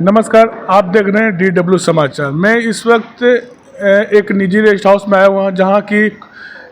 नमस्कार, आप देख रहे हैं DW समाचार। मैं इस वक्त एक निजी रेस्ट हाउस में आया हुआ हूँ जहाँ की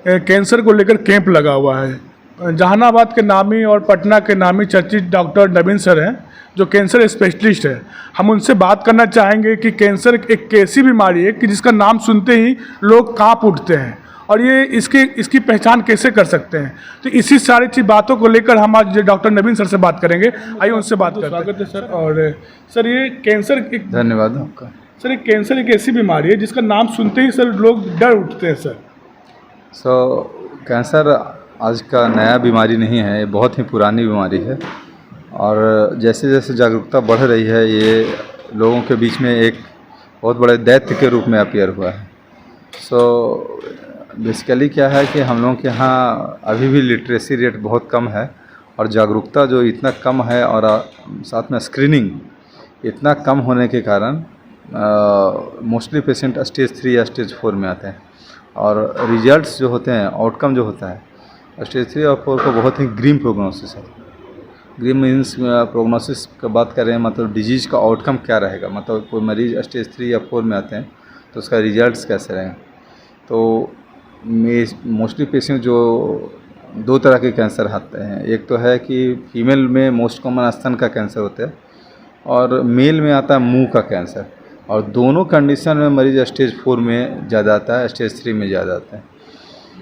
कैंसर को लेकर कैंप लगा हुआ है। जहानाबाद के नामी और पटना के नामी चर्चित डॉक्टर नवीन सर हैं जो कैंसर स्पेशलिस्ट है। हम उनसे बात करना चाहेंगे कि कैंसर एक ऐसी बीमारी है कि जिसका नाम सुनते ही लोग काँप उठते हैं और ये इसकी पहचान कैसे कर सकते हैं। तो इसी सारी चीज़ बातों को लेकर हम आज डॉक्टर नवीन सर से बात करेंगे। आइए उनसे बात करते हैं। स्वागत है सर। और सर ये कैंसर एक धन्यवाद आपका। सर ये कैंसर एक ऐसी बीमारी है जिसका नाम सुनते ही सर लोग डर उठते हैं सर। कैंसर आज का नया बीमारी नहीं है, ये बहुत ही पुरानी बीमारी है और जैसे जैसे जागरूकता बढ़ रही है ये लोगों के बीच में एक बहुत बड़े दैत्य के रूप में अपीयर हुआ है। बेसिकली क्या है कि हम लोगों के यहाँ अभी भी लिटरेसी रेट बहुत कम है और जागरूकता जो इतना कम है और साथ में स्क्रीनिंग इतना कम होने के कारण मोस्टली पेशेंट स्टेज 3 या स्टेज 4 में आते हैं और रिजल्ट्स जो होते हैं, आउटकम जो होता है स्टेज 3 और 4 को बहुत ही ग्रीम प्रोग्नोसिस है। ग्रीम मीन्स प्रोग्नोसिस का बात कर रहे हैं, मतलब डिजीज़ का आउटकम क्या रहेगा, मतलब कोई मरीज़ स्टेज 3 या 4 में आते हैं तो उसका रिजल्ट्स कैसे रहेंगे। तो मोस्टली पेशेंट जो दो तरह के कैंसर आते हैं, एक तो है कि फीमेल में मोस्ट कॉमन स्तन का कैंसर होता है और मेल में आता है मुंह का कैंसर, और दोनों कंडीशन में मरीज स्टेज 4 में ज़्यादा आता है, स्टेज 3 में ज़्यादा आता है।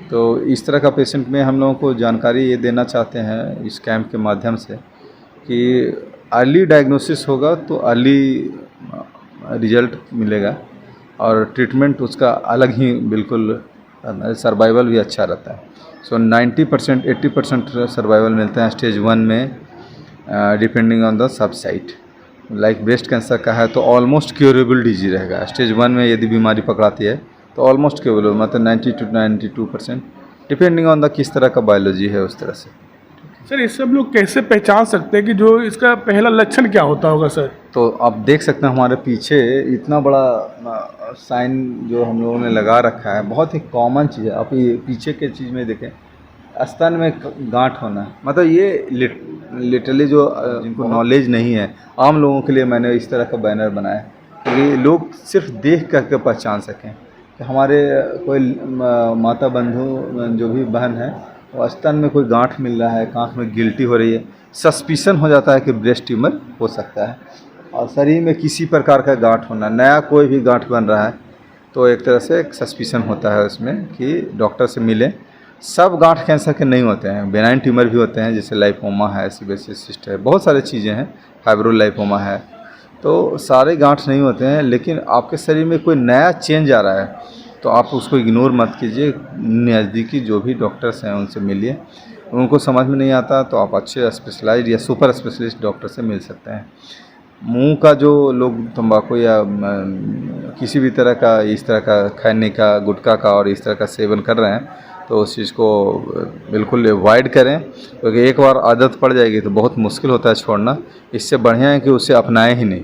तो इस तरह का पेशेंट में हम लोगों को जानकारी ये देना चाहते हैं इस कैंप के माध्यम से कि अर्ली डायग्नोसिस होगा तो अर्ली रिजल्ट मिलेगा और ट्रीटमेंट उसका अलग ही बिल्कुल सर्वाइवल भी अच्छा रहता है। 90% 80% सर्वाइवल मिलता है स्टेज 1 में, depending on the sub site. Like breast cancer का है तो ऑलमोस्ट क्योरेबल डिजीज रहेगा। स्टेज 1 में यदि बीमारी पकड़ाती है तो ऑलमोस्ट क्योरेबल, मतलब 90 to 92%, डिपेंडिंग ऑन द किस तरह का बायोलॉजी है उस तरह से। सर ये सब लोग कैसे पहचान सकते हैं कि जो इसका पहला लक्षण क्या होता होगा सर? तो आप देख सकते हैं हमारे पीछे इतना बड़ा साइन जो हम लोगों ने लगा रखा है, बहुत ही कॉमन चीज़ है। आप ये पीछे के चीज़ में देखें, स्तन में गांठ होना, मतलब ये लिटरली जो जिनको नॉलेज नहीं है आम लोगों के लिए मैंने इस तरह का बैनर बनाया क्योंकि लोग सिर्फ देख करके पहचान सकें कि हमारे कोई माता बंधु जो भी बहन है और स्तन में कोई गांठ मिल रहा है, आँख में गिल्टी हो रही है, सस्पिशन हो जाता है कि ब्रेस्ट ट्यूमर हो सकता है। और शरीर में किसी प्रकार का गांठ होना, नया कोई भी गांठ बन रहा है तो एक तरह से एक सस्पिशन होता है उसमें कि डॉक्टर से मिलें। सब गांठ कैंसर के नहीं होते हैं, बेनाइन ट्यूमर भी होते हैं जैसे लाइपोमा है, सीबेसिस सिस्ट है, बहुत सारी चीज़ें हैं, फाइब्रोलाइपोमा है। तो सारे गांठ नहीं होते हैं, लेकिन आपके शरीर में कोई नया चेंज आ रहा है तो आप उसको इग्नोर मत कीजिए। नज़दीकी जो भी डॉक्टर्स हैं उनसे मिलिए, उनको समझ में नहीं आता तो आप अच्छे स्पेशलाइज्ड या सुपर स्पेशलिस्ट डॉक्टर से मिल सकते हैं। मुंह का जो लोग तंबाकू या किसी भी तरह का इस तरह का खैनी का, गुटखा का और इस तरह का सेवन कर रहे हैं तो उस चीज़ को बिल्कुल अवॉइड करें क्योंकि एक बार आदत पड़ जाएगी तो बहुत मुश्किल होता है छोड़ना। इससे बढ़िया है कि उसे अपनाएं ही नहीं।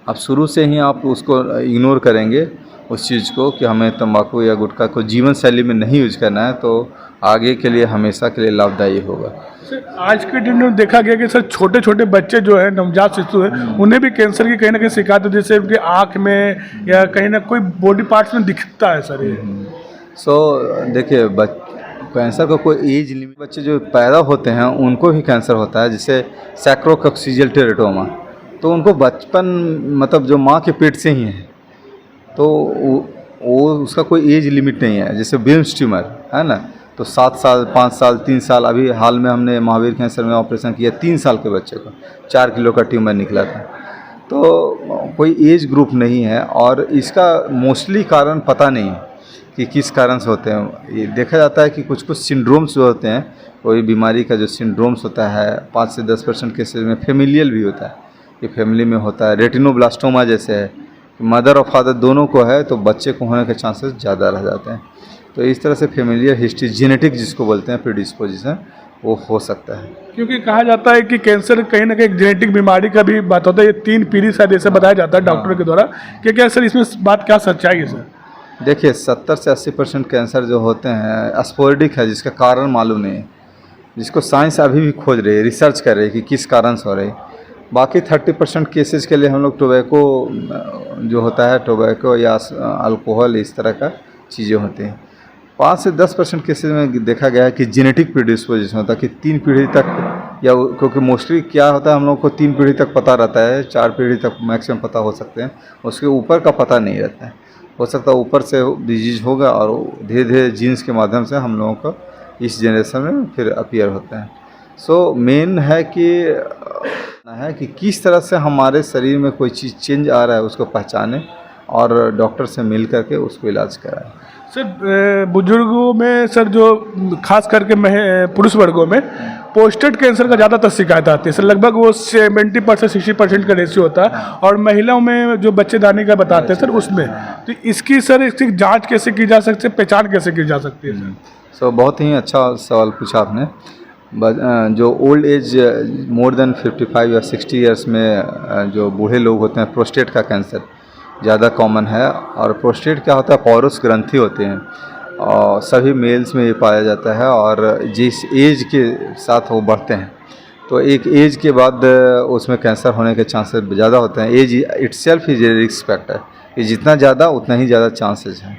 अब शुरू से ही आप उसको इग्नोर करेंगे उस चीज़ को कि हमें तंबाकू या गुटखा को जीवन शैली में नहीं यूज करना है, तो आगे के लिए हमेशा के लिए लाभदायी होगा। सर आज के दिन में देखा गया कि सर छोटे छोटे बच्चे जो है, नवजात शिशु है, उन्हें भी कैंसर की कहीं ना कहीं शिकायत होती है, जैसे उनकी आँख में या कहीं ना कोई बॉडी पार्ट्स में दिखता है सर ये। देखिए कैंसर का कोई एज लिमिट, बच्चे जो पैदा होते हैं उनको भी कैंसर होता है, जैसे सैक्रोकोक्सियल टेरेटोमा, तो उनको बचपन मतलब जो माँ के पेट से ही है तो वो उसका कोई एज लिमिट नहीं है। जैसे ब्रेस्ट ट्यूमर है ना, तो 7 साल 5 साल 3 साल, अभी हाल में हमने महावीर कैंसर में ऑपरेशन किया 3 साल के बच्चे को 4 किलो का ट्यूमर निकला था। तो कोई एज ग्रुप नहीं है और इसका मोस्टली कारण पता नहीं है कि किस कारण से होते हैं। ये देखा जाता है कि कुछ सिंड्रोम्स जो होते हैं, कोई बीमारी का जो सिंड्रोम्स होता है 5 से 10% केसेज में फेमिलियल भी होता है, ये फैमिली में होता है। रेटिनोब्लास्टोमा जैसे है, मदर और फादर दोनों को है तो बच्चे को होने के चांसेस ज़्यादा रह जाते हैं। तो इस तरह से फेमिलियर हिस्ट्री, जेनेटिक जिसको बोलते हैं प्रीडिस्पोजिशन, वो हो सकता है। क्योंकि कहा जाता है कि कैंसर कहीं ना कहीं जेनेटिक बीमारी का भी बात होता है, ये 3 पीढ़ी शायद ऐसे बताया जाता है डॉक्टरों के द्वारा। क्या सर इसमें बात क्या सच्चाई है सर? देखिए 70 से 80% कैंसर जो होते हैं स्पोरेडिक है, जिसका कारण मालूम नहीं है, जिसको साइंस अभी भी खोज रही है, रिसर्च कर रही है कि किस कारण से हो रही है। बाकी 30% केसेस के लिए हम लोग टोबैको जो होता है, टोबैको या अल्कोहल इस तरह का चीज़ें होती हैं। 5 से 10% केसेस में देखा गया है कि जेनेटिक प्रीडिस्पोजिशन होता है कि 3 पीढ़ी तक, या क्योंकि मोस्टली क्या होता है हम लोग को 3 पीढ़ी तक पता रहता है, 4 पीढ़ी तक मैक्सिमम पता हो सकते हैं, उसके ऊपर का पता नहीं रहता है। हो सकता है ऊपर से डिजीज होगा और धीरे धीरे जीन्स के माध्यम से हम लोगों को इस जनरेशन में फिर अपीयर होते हैं। सो मेन है कि किस तरह से हमारे शरीर में कोई चीज़ चेंज आ रहा है उसको पहचानें और डॉक्टर से मिल करके उसको इलाज कराएं। सर बुजुर्गों में सर जो खास करके पुरुष वर्गों में प्रोस्टेट कैंसर का ज़्यादातर शिकायत आती है सर, लगभग वो 70% 60% का रेशियो होता है, और महिलाओं में जो बच्चेदानी का बताते हैं सर उसमें, तो इसकी जांच कैसे की जा सकती है, पहचान कैसे की जा सकती है सर? सो बहुत ही अच्छा सवाल पूछा आपने। जो ओल्ड एज मोर देन 55 या 60 ईयर्स में जो बूढ़े लोग होते हैं, प्रोस्टेट का कैंसर ज़्यादा कॉमन है। और प्रोस्टेट क्या होता है, पोरस ग्रंथि होते हैं और सभी मेल्स में ये पाया जाता है, और जिस एज के साथ वो बढ़ते हैं तो एक एज के बाद उसमें कैंसर होने के चांसेस ज़्यादा होते हैं। Age itself is a risk factor, कि जितना ज़्यादा उतना ही ज़्यादा चांसेस हैं।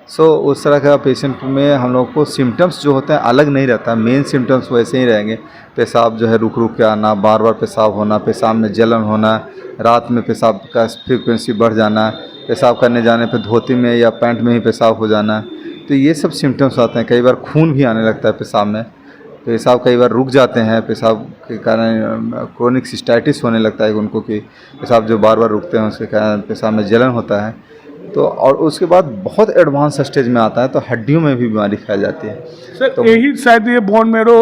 सो उस तरह का पेशेंट में हम लोग को सिम्टम्स जो होते हैं अलग नहीं रहता, मेन सिम्टम्स वैसे ही रहेंगे। पेशाब जो है रुक रुक के आना, बार बार पेशाब होना, पेशाब में जलन होना, रात में पेशाब का फ्रीक्वेंसी बढ़ जाना, पेशाब करने जाने पर धोती में या पैंट में ही पेशाब हो जाना, तो ये सब सिम्टम्स आते हैं। कई बार खून भी आने लगता है पेशाब में, पेशाब कई बार रुक जाते हैं, पेशाब के कारण क्रोनिक सिस्टाइटिस होने लगता है उनको, कि पेशाब जो बार बार रुकते हैं उसके कारण पेशाब में जलन होता है। तो और उसके बाद बहुत एडवांस स्टेज में आता है तो हड्डियों में भी बीमारी फैल जाती है सर। तो यही शायद ये बोन मेरो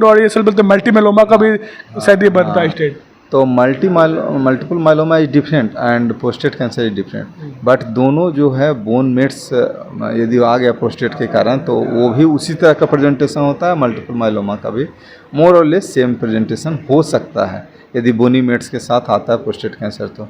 और ये सब बोलते हैं मल्टीमेलोमा का भी शायद ये बनता है स्टेज। तो multiple myeloma is different and prostate cancer is different, but दोनों जो है बोन मेट्स यदि आ गया प्रोस्टेट के कारण तो वो भी उसी तरह का प्रेजेंटेशन होता है। मल्टीपल माइलोमा का भी मोर और लेस सेम प्रेजेंटेशन हो सकता है यदि बोनी मेट्स के साथ आता है प्रोस्टेट कैंसर। तो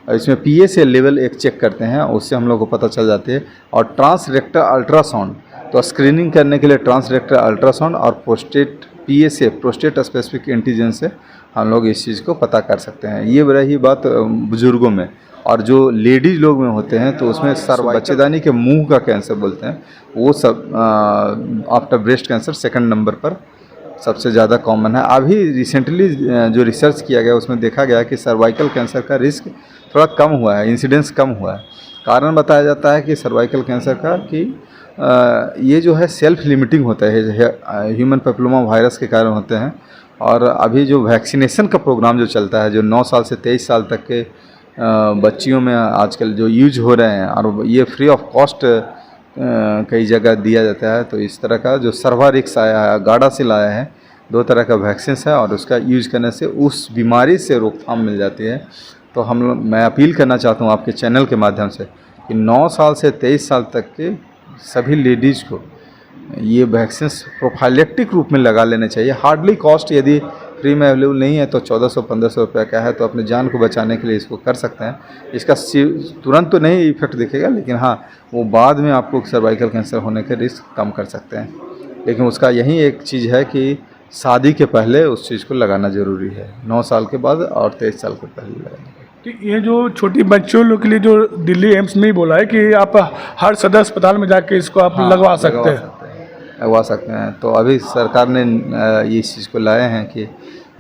इसमें PSA लेवल एक चेक करते हैं, उससे हम लोग को पता चल जाती है। और ट्रांसरेक्टल अल्ट्रासाउंड, तो स्क्रीनिंग करने के लिए ट्रांसरेक्टल अल्ट्रासाउंड और prostate PSA prostate specific antigen से हम लोग इस चीज़ को पता कर सकते हैं। ये रही बात बुजुर्गों में। और जो लेडीज लोग में होते हैं तो उसमें बच्चेदानी के मुंह का कैंसर बोलते हैं, वो सब after breast cancer second number पर सबसे ज़्यादा कॉमन है। अभी रिसेंटली जो रिसर्च किया गया उसमें देखा गया कि सर्वाइकल कैंसर का रिस्क थोड़ा कम हुआ है, इंसिडेंस कम हुआ है। कारण बताया जाता है कि सर्वाइकल कैंसर का कि ये जो है सेल्फ लिमिटिंग होता है, ह्यूमन पेपिलोमा वायरस के कारण होते हैं। और अभी जो वैक्सीनेशन का प्रोग्राम जो चलता है, जो 9 साल से 23 साल तक के बच्चियों में आजकल जो यूज हो रहे हैं, और ये फ्री ऑफ कॉस्ट कई जगह दिया जाता है। तो इस तरह का जो सर्वारिक्स आया है, गार्डासिल आया है, 2 तरह का वैक्सीन है, और उसका यूज करने से उस बीमारी से रोकथाम मिल जाती है। तो मैं अपील करना चाहता हूँ आपके चैनल के माध्यम से कि 9 साल से 23 साल तक के सभी लेडीज़ को ये वैक्सीन प्रोफाइलेक्टिक रूप में लगा लेने चाहिए। हार्डली कॉस्ट यदि फ्री में अवेलेबल नहीं है तो 1400-1500 रुपये का है, तो अपने जान को बचाने के लिए इसको कर सकते हैं। इसका तुरंत तो नहीं इफेक्ट दिखेगा, लेकिन हाँ वो बाद में आपको सर्वाइकल कैंसर होने के रिस्क कम कर सकते हैं। लेकिन उसका यही एक चीज़ है कि शादी के पहले उस चीज़ को लगाना ज़रूरी है, 9 साल के बाद और 23 साल के पहले लगाना। ये जो छोटी बच्चों लोग के लिए जो दिल्ली एम्स में ही बोला है कि आप हर सदर अस्पताल में जाके इसको आप लगवा सकते हैं। तो अभी सरकार ने ये इस चीज़ को लाए हैं कि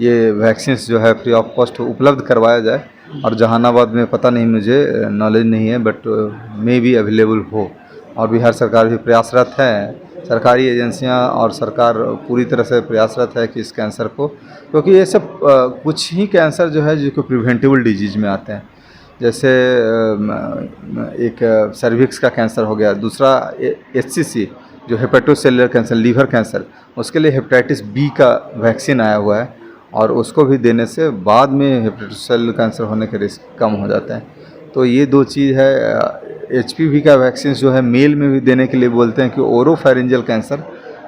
ये वैक्सीन जो है फ्री ऑफ कॉस्ट उपलब्ध करवाया जाए। और जहानाबाद में पता नहीं, मुझे नॉलेज नहीं है, बट मे भी अवेलेबल हो। और बिहार सरकार भी प्रयासरत है, सरकारी एजेंसियां और सरकार पूरी तरह से प्रयासरत है कि इस कैंसर को, क्योंकि ये सब कुछ ही कैंसर जो है जिसको प्रिवेंटेबल डिजीज में आते हैं। जैसे एक सर्विक्स का कैंसर हो गया, दूसरा HCC जो हेपेटोसेलुलर कैंसर, लीवर कैंसर, उसके लिए हेपेटाइटिस B का वैक्सीन आया हुआ है, और उसको भी देने से बाद में हेपेटोसेलुलर कैंसर होने के रिस्क कम हो जाते हैं। तो ये 2 चीज़ है। HPV का वैक्सीन जो है मेल में भी देने के लिए बोलते हैं कि ओरोफेरिंजियल कैंसर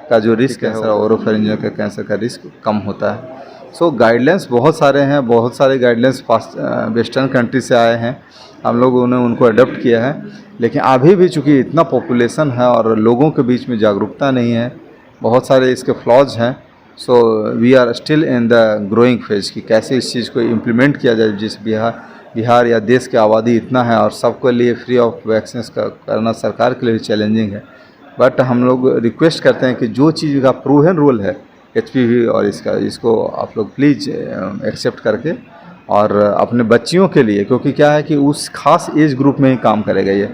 का जो रिस्क है, ओरोफेरिंजियल का कैंसर का रिस्क कम होता है। सो गाइडलाइंस बहुत सारे हैं, बहुत सारे गाइडलाइंस वेस्टर्न कंट्री से आए हैं, हम लोगों ने उनको अडॉप्ट किया है। लेकिन अभी भी चूँकि इतना पॉपुलेशन है और लोगों के बीच में जागरूकता नहीं है, बहुत सारे इसके फ्लॉज हैं, so we are still in the growing phase कि कैसे इस चीज़ को इम्प्लीमेंट किया जाए। जिस बिहार या देश की आबादी इतना है और सबके लिए फ्री ऑफ वैक्सीन का करना सरकार के लिए भी चैलेंजिंग है। बट हम लोग रिक्वेस्ट करते हैं कि जो चीज़ का प्रूवन रोल है HPV और इसको आप लोग प्लीज़ एक्सेप्ट करके और अपने बच्चियों के लिए, क्योंकि क्या है कि उस खास एज ग्रुप में ही काम करेगा ये।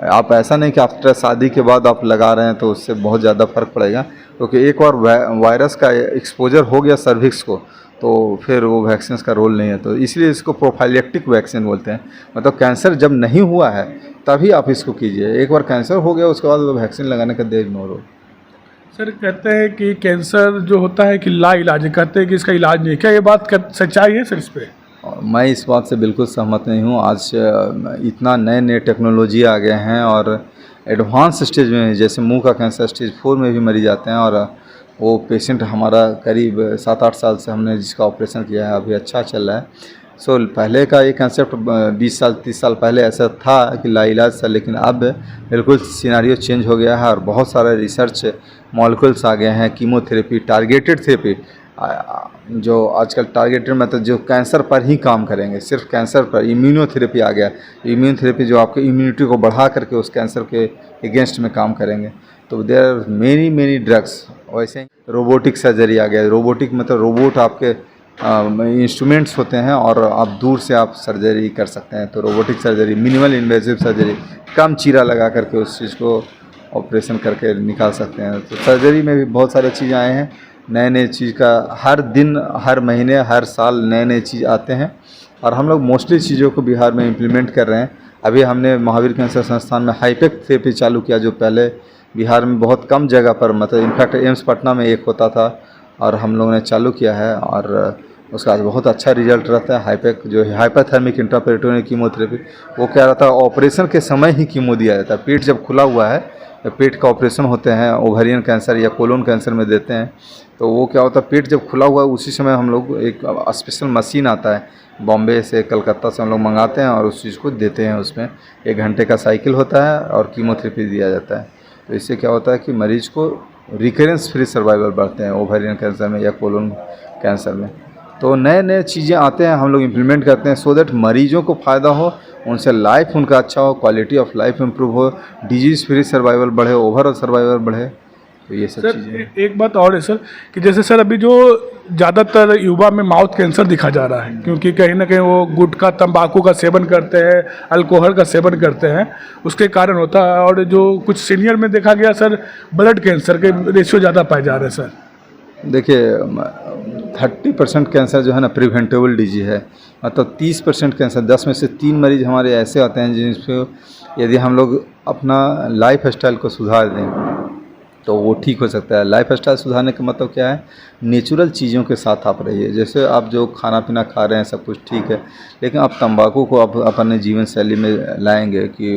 आप ऐसा नहीं कि आफ्टर शादी के बाद आप लगा रहे हैं तो उससे बहुत ज़्यादा फ़र्क पड़ेगा, क्योंकि एक बार वायरस का एक्सपोजर हो गया सर्विक्स को तो फिर वो वैक्सीन का रोल नहीं है। तो इसलिए इसको प्रोफाइलेक्टिक वैक्सीन बोलते हैं। मतलब कैंसर जब नहीं हुआ है तभी आप इसको कीजिए, एक बार कैंसर हो गया उसके बाद वैक्सीन लगाने का देर नो रो। सर कहते हैं कि कैंसर जो होता है कि ला इलाज है, कहते हैं कि इसका इलाज नहीं, क्या ये बात सच्चाई है सर इस पर? और मैं इस बात से बिल्कुल सहमत नहीं हूँ। आज इतना नए नए टेक्नोलॉजी आ गए हैं और एडवांस स्टेज में, जैसे मुंह का कैंसर स्टेज 4 में भी मरीज आते हैं और वो पेशेंट हमारा करीब 7-8 साल से हमने जिसका ऑपरेशन किया है अभी अच्छा चल रहा है। सो पहले का ये कंसेप्ट 20 साल 30 साल पहले ऐसा था कि लाइलाज था, लेकिन अब बिल्कुल सिनारियो चेंज हो गया है और बहुत सारे रिसर्च मॉलिक्यूल्स आ गए हैं। कीमोथेरेपी, टारगेटेड थेरेपी, जो आजकल टारगेटेड मतलब जो कैंसर पर ही काम करेंगे, सिर्फ कैंसर पर। इम्यूनोथेरेपी आ गया, इम्यूनोथेरेपी जो आपके इम्यूनिटी को बढ़ा करके उस कैंसर के अगेंस्ट में काम करेंगे। तो देयर आर मेनी ड्रग्स। वैसे ही रोबोटिक सर्जरी आ गया। रोबोटिक मतलब रोबोट आपके इंस्ट्रूमेंट्स होते हैं और आप दूर से आप सर्जरी कर सकते हैं। तो robotic surgery, minimal invasive surgery, कम चीरा लगा करके उस चीज़ को ऑपरेशन करके निकाल सकते हैं। तो सर्जरी में भी बहुत सारे चीज़ आए हैं, नए चीज़ का हर दिन, हर महीने, हर साल नए चीज़ आते हैं और हम लोग मोस्टली चीज़ों को बिहार में इम्प्लीमेंट कर रहे हैं। अभी हमने महावीर कैंसर संस्थान में हाईपेक थेरेपी चालू किया, जो पहले बिहार में बहुत कम जगह पर, मतलब इनफैक्ट एम्स पटना में एक होता था और हम लोगों ने चालू किया है और उसका बहुत अच्छा रिजल्ट रहता है। हाईपेक जो है हाइपरथर्मिक इंट्रापेरिटोनियल कीमोथेरेपी, वो क्या रहता है ऑपरेशन के समय ही कीमो दिया जाता है। पेट जब खुला हुआ है, पेट का ऑपरेशन होते हैं ओवेरियन कैंसर या कोलोन कैंसर में देते हैं, तो वो क्या होता है पेट जब खुला हुआ है उसी समय हम लोग एक स्पेशल मशीन आता है बॉम्बे से, कलकत्ता से हम लोग मंगाते हैं और उस चीज़ को देते हैं। उसमें 1 घंटे का साइकिल होता है और कीमोथेरेपी दिया जाता है। तो इससे क्या होता है कि मरीज को रिकरेंस फ्री सर्वाइवल बढ़ते हैं ओवेरियन कैंसर में या कोलोन कैंसर में। तो नए चीज़ें आते हैं, हम लोग इम्प्लीमेंट करते हैं सो दैट मरीजों को फ़ायदा हो, उनसे लाइफ उनका अच्छा हो, क्वालिटी ऑफ लाइफ इम्प्रूव हो, डिजीज़ फ्री सर्वाइवल बढ़े, ओवरऑल सर्वाइवल बढ़े। तो ये सब चीज़ें। एक बात और है सर कि जैसे सर अभी जो ज़्यादातर युवा में माउथ कैंसर दिखा जा रहा है, क्योंकि कहीं ना कहीं वो गुटखा तंबाकू का सेवन करते हैं, अल्कोहल का सेवन करते हैं, उसके कारण होता है। और जो कुछ सीनियर में देखा गया सर ब्लड कैंसर के रेशियो ज़्यादा पाए जा रहे हैं सर। देखिए 30% कैंसर जो है ना प्रिवेंटेबल डिजीज है। मतलब 30% कैंसर, 10 में से 3 मरीज हमारे ऐसे आते हैं जिनसे यदि हम लोग अपना लाइफ स्टाइल को सुधार दें तो वो ठीक हो सकता है। लाइफ स्टाइल सुधारने का मतलब क्या है, नेचुरल चीज़ों के साथ आप रहिए। जैसे आप जो खाना पीना खा रहे हैं सब कुछ ठीक है, लेकिन आप तंबाकू को आप अपने जीवन शैली में लाएंगे कि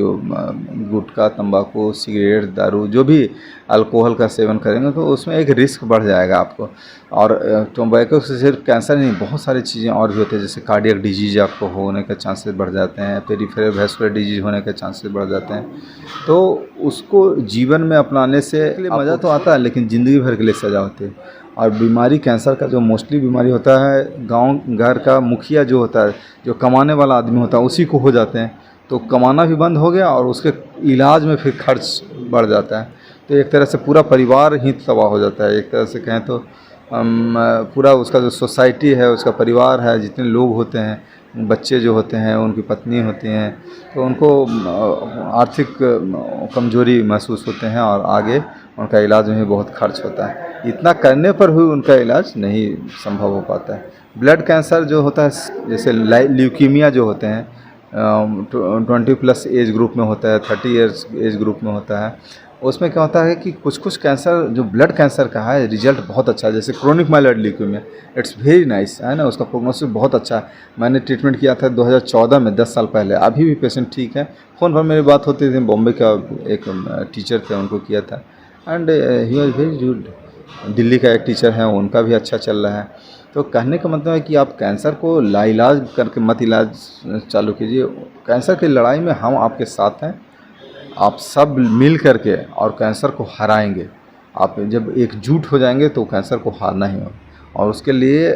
गुटखा, तंबाकू, सिगरेट, दारू, जो भी अल्कोहल का सेवन करेंगे तो उसमें एक रिस्क बढ़ जाएगा आपको। और टोबैको से सिर्फ कैंसर नहीं, बहुत सारी चीज़ें और भी होती हैं, जैसे कार्डियक डिजीज आपको होने के चांसेस बढ़ जाते हैं, पेरिफेरल वैस्कुलर डिजीज होने के चांसेस बढ़ जाते हैं। तो उसको जीवन में अपनाने से मज़ा तो आता है, लेकिन ज़िंदगी भर के लिए सज़ा होती है। और बीमारी कैंसर का जो मोस्टली बीमारी होता है, गांव घर का मुखिया जो होता है, जो कमाने वाला आदमी होता है, उसी को हो जाते हैं। तो कमाना भी बंद हो गया और उसके इलाज में फिर खर्च बढ़ जाता है। तो एक तरह से पूरा परिवार ही तबाह हो जाता है। एक तरह से कहें तो पूरा उसका जो सोसाइटी है, उसका परिवार है, जितने लोग होते हैं, बच्चे जो होते हैं, उनकी पत्नी होती हैं, तो उनको आर्थिक कमजोरी महसूस होते हैं और आगे उनका इलाज में भी बहुत खर्च होता है। इतना करने पर भी उनका इलाज नहीं संभव हो पाता है। ब्लड कैंसर जो होता है, जैसे ल्यूकीमिया जो होते हैं, 20+ एज ग्रुप में होता है, 30 ईयर्स एज ग्रुप में होता है। उसमें क्या होता है कि कुछ कैंसर जो ब्लड कैंसर का है रिजल्ट बहुत अच्छा है। जैसे chronic myeloid leukaemia, it's very nice है ना, उसका प्रोग्नोसिस बहुत अच्छा है। मैंने ट्रीटमेंट किया था 2014 में, 10 साल पहले। अभी भी पेशेंट ठीक है। फ़ोन पर मेरी बात होती थी, बॉम्बे का एक टीचर थे, उनको किया था and he was very good. Delhi का एक टीचर है, उनका भी अच्छा चल रहा है। तो कहने का मतलब है कि आप कैंसर को लाइलाज करके मत इलाज चालू कीजिए। कैंसर की लड़ाई में हम आपके साथ हैं, आप सब मिल करके और कैंसर को हराएंगे। आप जब एकजुट हो जाएंगे तो कैंसर को हारना ही हो, और उसके लिए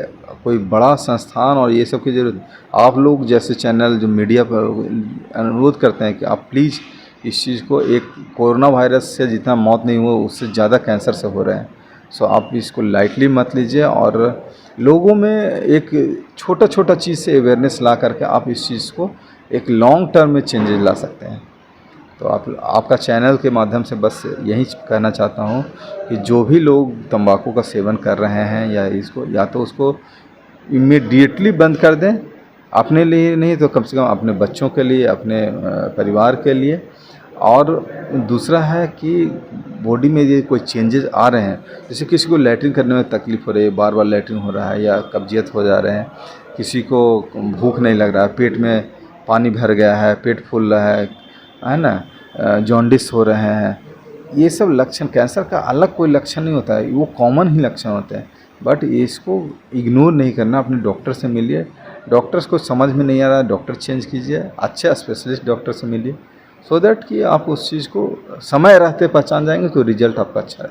कोई बड़ा संस्थान और ये सब की जरूरत। आप लोग जैसे चैनल जो मीडिया पर अनुरोध करते हैं कि आप प्लीज़ इस चीज़ को, एक कोरोना वायरस से जितना मौत नहीं हुआ उससे ज़्यादा कैंसर से हो रहे हैं, सो आप इसको लाइटली मत लीजिए। और लोगों में एक छोटा छोटा चीज़ से अवेयरनेस ला करके आप इस चीज़ को एक लॉन्ग टर्म में चेंजेस ला सकते हैं। तो आपका चैनल के माध्यम से बस यही कहना चाहता हूँ कि जो भी लोग तंबाकू का सेवन कर रहे हैं या तो उसको इमीडिएटली बंद कर दें, अपने लिए नहीं तो कम से कम अपने बच्चों के लिए, अपने परिवार के लिए। और दूसरा है कि बॉडी में ये कोई चेंजेस आ रहे हैं, जैसे किसी को लैट्रिन करने में तकलीफ़ हो रही है, बार बार लैट्रिन हो रहा है या कब्जियत हो जा रहे हैं, किसी को भूख नहीं लग रहा है, पेट में पानी भर गया है, पेट फूल रहा है ना, जॉन्डिस हो रहे हैं, ये सब लक्षण, कैंसर का अलग कोई लक्षण नहीं होता है, वो कॉमन ही लक्षण होते हैं। बट इसको इग्नोर नहीं करना, अपने डॉक्टर से मिलिए। डॉक्टर्स को समझ में नहीं आ रहा है, डॉक्टर चेंज कीजिए, अच्छे स्पेशलिस्ट डॉक्टर से मिलिए, सो दैट कि आप उस चीज़ को समय रहते पहचान जाएंगे तो रिजल्ट आपका अच्छा है।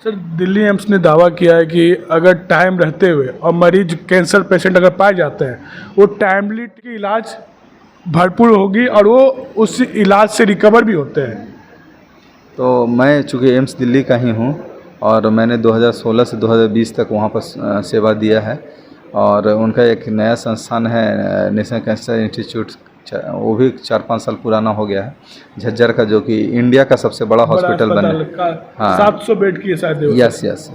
सर, दिल्ली एम्स ने दावा किया है कि अगर टाइम रहते हुए और मरीज कैंसर पेशेंट अगर पाए जाते हैं, वो टाइमली की इलाज भरपूर होगी और वो उस इलाज से रिकवर भी होते हैं। तो मैं चूँकि एम्स दिल्ली का ही हूँ और मैंने 2016 से 2020 तक वहाँ पर सेवा दिया है, और उनका एक नया संस्थान है नेशनल कैंसर इंस्टीट्यूट, वो भी 4-5 साल पुराना हो गया है, झज्जर का, जो कि इंडिया का सबसे बड़ा हॉस्पिटल बने। हाँ, 700 बेड की शायद। यस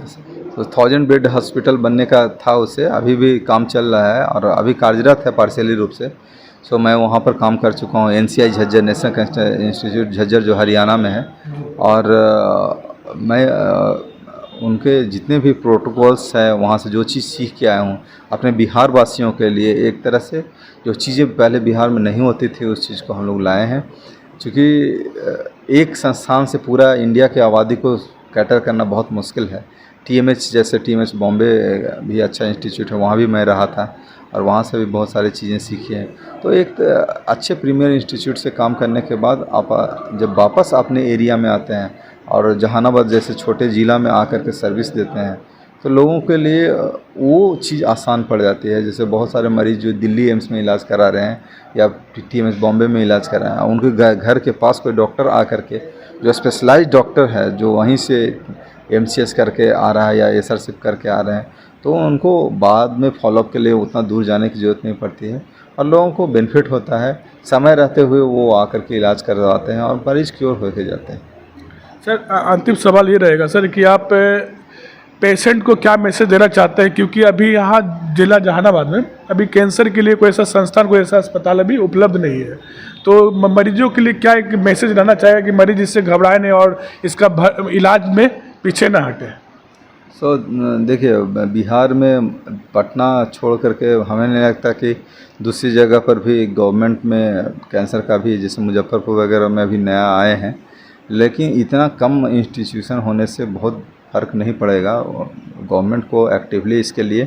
तो 1000 बेड हॉस्पिटल बनने का था उसे, अभी भी काम चल रहा है और अभी कार्यरत है पार्शियली रूप से। सो मैं वहाँ पर काम कर चुका हूँ, NCI Jhajjar, national cancer institute Jhajjar, जो हरियाणा में है। और मैं उनके जितने भी प्रोटोकॉल्स हैं वहाँ से जो चीज़ सीख के आया हूँ, अपने बिहार वासियों के लिए एक तरह से जो चीज़ें पहले बिहार में नहीं होती थी उस चीज़ को हम लोग लाए हैं। क्योंकि एक संस्थान से पूरा इंडिया की आबादी को कैटर करना बहुत मुश्किल है। TMH जैसे TMH बॉम्बे भी अच्छा इंस्टीट्यूट है, वहाँ भी मैं रहा था और वहाँ से भी बहुत सारी चीज़ें सीखी हैं। तो एक अच्छे प्रीमियर इंस्टीट्यूट से काम करने के बाद आप जब वापस अपने एरिया में आते हैं और जहानाबाद जैसे छोटे ज़िला में आकर के सर्विस देते हैं, तो लोगों के लिए वो चीज़ आसान पड़ जाती है। जैसे बहुत सारे मरीज़ जो दिल्ली एम्स में इलाज करा रहे हैं या TMH बॉम्बे में इलाज करा रहे हैं, उनके घर के पास कोई डॉक्टर आकर के, जो स्पेशलाइज्ड डॉक्टर है, जो वहीं से MCS करके आ रहा है या SRCP करके आ रहे हैं, तो उनको बाद में फॉलोअप के लिए उतना दूर जाने की ज़रूरत नहीं पड़ती है और लोगों को बेनिफिट होता है। समय रहते हुए वो आकर के इलाज करवाते हैं और मरीज़ क्योर होके जाते हैं। सर, अंतिम सवाल ये रहेगा सर कि आप पेशेंट को क्या मैसेज देना चाहते हैं, क्योंकि अभी यहाँ जिला जहानाबाद में अभी कैंसर के लिए कोई ऐसा संस्थान, कोई ऐसा अस्पताल अभी उपलब्ध नहीं है, तो मरीजों के लिए क्या एक मैसेज रहना चाहेगा कि मरीज इससे घबराए नहीं और इसका इलाज में पीछे ना हटे? देखिए, बिहार में पटना छोड़ करके हमें नहीं लगता कि दूसरी जगह पर भी गवर्नमेंट में कैंसर का भी, जैसे मुजफ्फरपुर वगैरह में अभी नया आए हैं, लेकिन इतना कम इंस्टीट्यूशन होने से बहुत फ़र्क नहीं पड़ेगा। गवर्नमेंट को एक्टिवली इसके लिए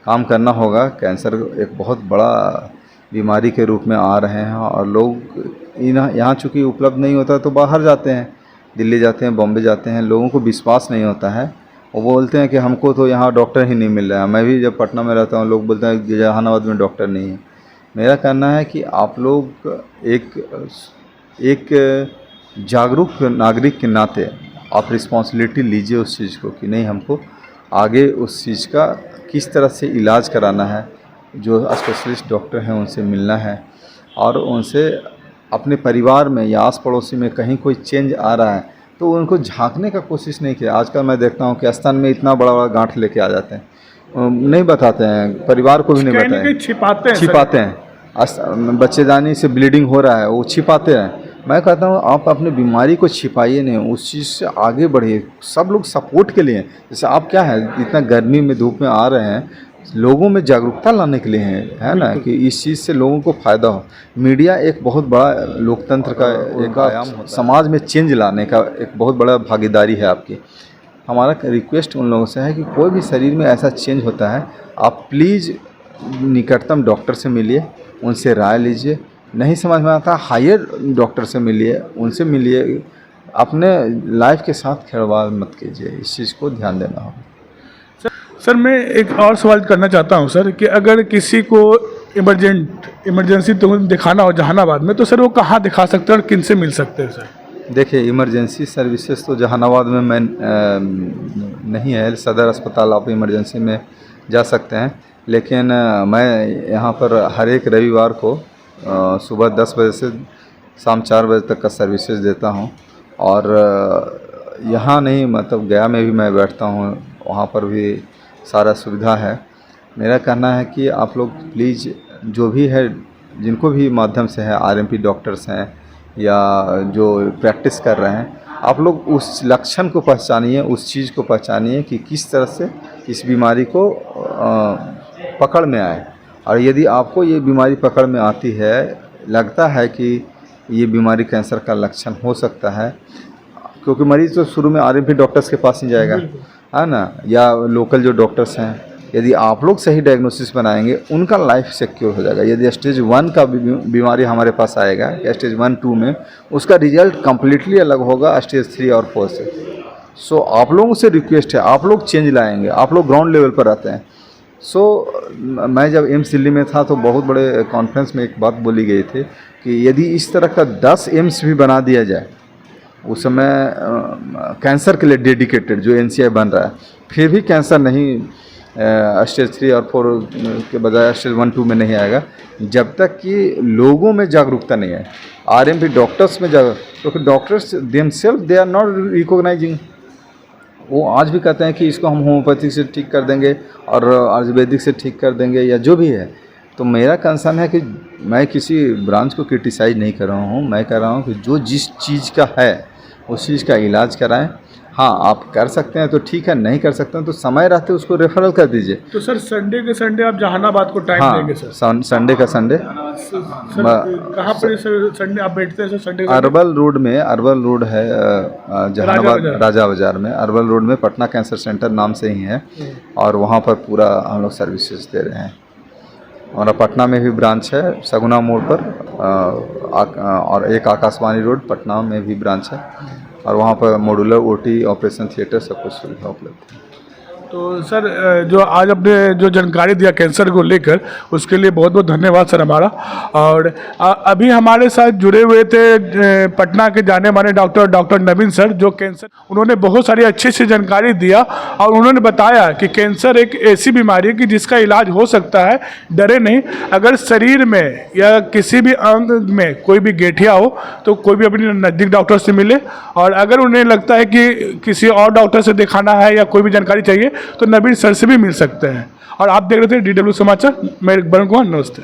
काम करना होगा। कैंसर एक बहुत बड़ा बीमारी के रूप में आ रहे हैं और लोग यहाँ चूँकि उपलब्ध नहीं होता तो बाहर जाते हैं, दिल्ली जाते हैं, बॉम्बे जाते हैं। लोगों को विश्वास नहीं होता है, वो बोलते हैं कि हमको तो यहाँ डॉक्टर ही नहीं मिल रहा है। मैं भी जब पटना में रहता हूँ, लोग बोलते हैं जहानाबाद में डॉक्टर नहीं है। मेरा कहना है कि आप लोग एक जागरूक नागरिक के नाते आप रिस्पॉन्सिबिलिटी लीजिए उस चीज़ को कि नहीं, हमको आगे उस चीज़ का किस तरह से इलाज कराना है, जो स्पेशलिस्ट डॉक्टर हैं उनसे मिलना है और उनसे अपने परिवार में या आस पड़ोसी में कहीं कोई चेंज आ रहा है तो उनको झांकने का कोशिश नहीं किया। आजकल मैं देखता हूँ कि स्तन में इतना बड़ा बड़ा गांठ लेके आ जाते हैं, नहीं बताते हैं, परिवार को भी नहीं बताते, छिपाते हैं। बच्चेदानी से ब्लीडिंग हो रहा है, वो छिपाते हैं। मैं कहता हूँ आप अपने बीमारी को छिपाइए नहीं, उस चीज़ से आगे बढ़िए। सब लोग सपोर्ट के लिए, जैसे आप क्या है, इतना गर्मी में धूप में आ रहे हैं, लोगों में जागरूकता लाने के लिए है ना, कि इस चीज़ से लोगों को फ़ायदा हो। मीडिया एक बहुत बड़ा लोकतंत्र का एक आयाम होता है, समाज में चेंज लाने का एक बहुत बड़ा भागीदारी है आपकी। हमारा रिक्वेस्ट उन लोगों से है कि कोई भी शरीर में ऐसा चेंज होता है, आप प्लीज़ निकटतम डॉक्टर से मिलिए, उनसे राय लीजिए। नहीं समझ में आता, हायर डॉक्टर से मिलिए, उनसे मिलिए, अपने लाइफ के साथ खिलवाड़ मत कीजिए, इस चीज़ को ध्यान देना होगा। सर मैं एक और सवाल करना चाहता हूं सर कि अगर किसी को इमरजेंसी तो दिखाना हो जहानाबाद में, तो सर वो कहाँ दिखा सकते हैं और किन से मिल सकते हैं सर? देखिए, इमरजेंसी सर्विसेज तो जहानाबाद में मैं नहीं है। सदर अस्पताल आप इमरजेंसी में जा सकते हैं, लेकिन मैं यहाँ पर हर एक रविवार को सुबह 10 बजे से शाम 4 बजे तक का सर्विसेज देता हूँ। और यहाँ नहीं, मतलब गया में भी मैं बैठता हूँ, वहाँ पर भी सारा सुविधा है। मेरा कहना है कि आप लोग प्लीज़ जो भी है, जिनको भी माध्यम से है, आरएमपी डॉक्टर्स हैं या जो प्रैक्टिस कर रहे हैं, आप लोग उस लक्षण को पहचानिए, उस चीज़ को पहचानिए कि किस तरह से इस बीमारी को पकड़ में आए। और यदि आपको ये बीमारी पकड़ में आती है, लगता है कि ये बीमारी कैंसर का लक्षण हो सकता है, क्योंकि मरीज़ तो शुरू में आरएमपी डॉक्टर्स के पास नहीं जाएगा, है ना, या लोकल जो डॉक्टर्स हैं। यदि आप लोग सही डायग्नोसिस बनाएंगे, उनका लाइफ सिक्योर हो जाएगा। यदि स्टेज 1 का बीमारी हमारे पास आएगा, स्टेज 1, 2 में, उसका रिजल्ट कम्प्लीटली अलग होगा स्टेज 3 और 4 से। सो आप लोगों से रिक्वेस्ट है, आप लोग चेंज लाएंगे, आप लोग ग्राउंड लेवल पर रहते हैं। मैं जब एम्स दिल्ली में था तो बहुत बड़े कॉन्फ्रेंस में एक बात बोली गई थी कि यदि इस तरह का 10 एम्स भी बना दिया जाए, उस समय कैंसर के लिए डेडिकेटेड जो एनसीआई बन रहा है, फिर भी कैंसर नहीं स्टेज 3 और 4 के बजाय स्टेज 1, 2 में नहीं आएगा, जब तक कि लोगों में जागरूकता नहीं है, आरएमपी डॉक्टर्स में क्योंकि doctors themselves they are not recognising. वो आज भी कहते हैं कि इसको हम होम्योपैथिक से ठीक कर देंगे और आयुर्वेदिक से ठीक कर देंगे या जो भी है। तो मेरा कंसर्न है कि मैं किसी ब्रांच को क्रिटिसाइज नहीं कर रहा हूँ, मैं कह रहा हूँ कि जो जिस चीज़ का है उस चीज़ का इलाज कराएं। हाँ, आप कर सकते हैं तो ठीक है, नहीं कर सकते हैं तो समय रहते उसको रेफरल कर दीजिए। तो सर संडे के संडे आप जहानाबाद को टाइम देंगे सर? संडे का संडे। कहाँ पर सर संडे आप बैठते हैं सर? संडे अरवल रोड में, अरवल रोड है जहानाबाद राजा बाजार में, अरवल रोड में पटना कैंसर सेंटर नाम से ही है, और वहाँ पर पूरा हम लोग सर्विसेज दे रहे हैं। हमारा पटना में भी ब्रांच है, सगुना मोड़ पर, और एक आकाशवाणी रोड पटना में भी ब्रांच है, और वहाँ पर मॉड्यूलर ओटी, ऑपरेशन थिएटर, सब कुछ सुविधा उपलब्ध है। तो सर जो आज आपने जो जानकारी दिया कैंसर को लेकर, उसके लिए बहुत बहुत धन्यवाद सर हमारा। और अभी हमारे साथ जुड़े हुए थे पटना के जाने माने डॉक्टर नवीन सर, जो कैंसर, उन्होंने बहुत सारी अच्छी अच्छी जानकारी दिया और उन्होंने बताया कि कैंसर एक ऐसी बीमारी है कि जिसका इलाज हो सकता है, डरे नहीं। अगर शरीर में या किसी भी अंग में कोई भी गठिया हो तो कोई भी अपने नज़दीक डॉक्टर से मिले, और अगर उन्हें लगता है कि किसी और डॉक्टर से दिखाना है या कोई भी जानकारी चाहिए तो नवीन सर से भी मिल सकते हैं। और आप देख रहे थे DW समाचार, मैं बरुण कुमार, नमस्ते।